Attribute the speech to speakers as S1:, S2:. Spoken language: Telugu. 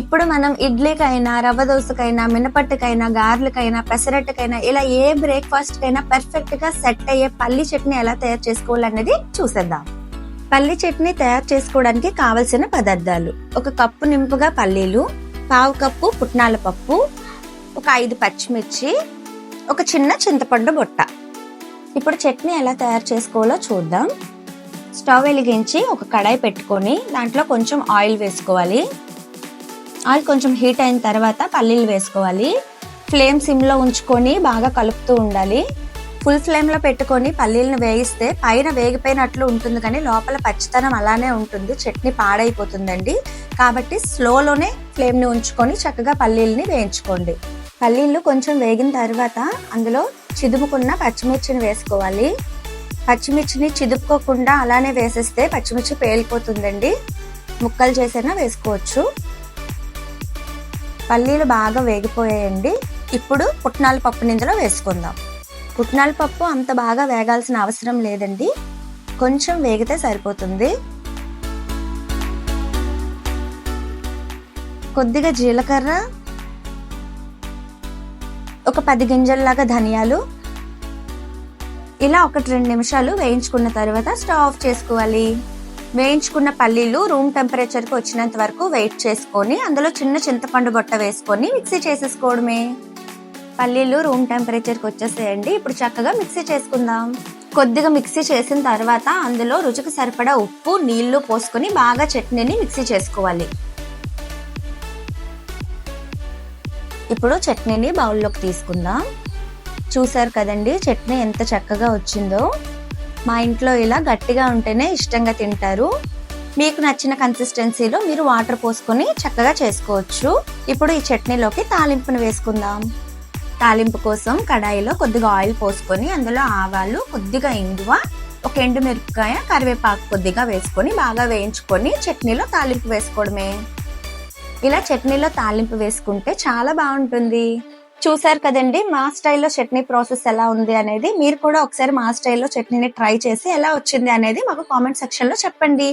S1: ఇప్పుడు మనం ఇడ్లీకైనా, రవ్వ దోసకైనా, మినపట్టుకైనా, గారెలకైనా, పెసరట్టుకైనా ఇలా ఏ బ్రేక్ఫాస్ట్ కైనా పర్ఫెక్ట్ గా సెట్ అయ్యే పల్లి చట్నీ ఎలా తయారు చేసుకోవాలనేది చూసేద్దాం. పల్లి చట్నీ తయారు చేసుకోవడానికి కావలసిన పదార్థాలు: 1 కప్పు నింపుగా పల్లీలు, 1/2 కప్పు పుట్నాల పప్పు, ఒక 5 పచ్చిమిర్చి, ఒక చిన్న చింతపండు బుట్ట. ఇప్పుడు చట్నీ ఎలా తయారు చేసుకోవాలో చూద్దాం. స్టవ్ వెలిగించి ఒక కడాయి పెట్టుకొని దాంట్లో కొంచెం ఆయిల్ వేసుకోవాలి. ఆయిల్ కొంచెం హీట్ అయిన తర్వాత పల్లీలు వేసుకోవాలి. ఫ్లేమ్ సిమ్లో ఉంచుకొని బాగా కలుపుతూ ఉండాలి. ఫుల్ ఫ్లేమ్లో పెట్టుకొని పల్లీలను వేయిస్తే పైన వేగిపోయినట్లు ఉంటుంది, కానీ లోపల పచ్చితనం అలానే ఉంటుంది, చట్నీ పాడైపోతుందండి. కాబట్టి స్లోలోనే ఫ్లేమ్ని ఉంచుకొని చక్కగా పల్లీలని వేయించుకోండి. పల్లీలు కొంచెం వేగిన తర్వాత అందులో చిదుముకున్న పచ్చిమిర్చిని వేసుకోవాలి. పచ్చిమిర్చిని చిదుపుకోకుండా అలానే వేసేస్తే పచ్చిమిర్చి పేలిపోతుందండి. ముక్కలు చేసైనా వేసుకోవచ్చు. పల్లీలు బాగా వేగిపోయాయండి. ఇప్పుడు పుట్నాల పప్పుని ఇందులో వేసుకుందాం. పుట్నాల పప్పు అంత బాగా వేగాల్సిన అవసరం లేదండి, కొంచెం వేగితే సరిపోతుంది. కొద్దిగా జీలకర్ర, ఒక 10 గింజల్లాగా ధనియాలు ఇలా 1-2 నిమిషాలు వేయించుకున్న తర్వాత స్టవ్ ఆఫ్ చేసుకోవాలి. వేయించుకున్న పల్లీలు రూమ్ టెంపరేచర్కి వచ్చినంత వరకు వెయిట్ చేసుకొని అందులో చిన్న చింతపండు బొట్ట వేసుకొని మిక్సీ చేసేసుకోవడమే. పల్లీలు రూమ్ టెంపరేచర్కి వచ్చేసేయండి. ఇప్పుడు చక్కగా మిక్సీ చేసుకుందాం. కొద్దిగా మిక్సీ చేసిన తర్వాత అందులో రుచికి సరిపడా ఉప్పు, నీళ్లు పోసుకొని బాగా చట్నీని మిక్సీ చేసుకోవాలి. ఇప్పుడు చట్నీని బౌల్లోకి తీసుకుందాం. చూసారు కదండి చట్నీ ఎంత చక్కగా వచ్చిందో. మా ఇంట్లో ఇలా గట్టిగా ఉంటేనే ఇష్టంగా తింటారు. మీకు నచ్చిన కన్సిస్టెన్సీలో మీరు వాటర్ పోసుకొని చక్కగా చేసుకోవచ్చు. ఇప్పుడు ఈ చట్నీలోకి తాలింపును వేసుకుందాం. తాలింపు కోసం కడాయిలో కొద్దిగా ఆయిల్ పోసుకొని అందులో ఆవాలు, కొద్దిగా ఇంగువ, ఒక ఎండుమిరపకాయ, కరివేపాకు కొద్దిగా వేసుకొని బాగా వేయించుకొని చట్నీలో తాలింపు వేసుకోవడమే. ఇలా చట్నీలో తాలింపు వేసుకుంటే చాలా బాగుంటుంది. చూసారు కదండి మా స్టైల్లో చట్నీ ప్రాసెస్ ఎలా ఉంది అనేది. మీరు కూడా ఒకసారి మా స్టైల్లో చట్నీని ట్రై చేసి ఎలా వచ్చింది అనేది మాకు కామెంట్ సెక్షన్లో చెప్పండి.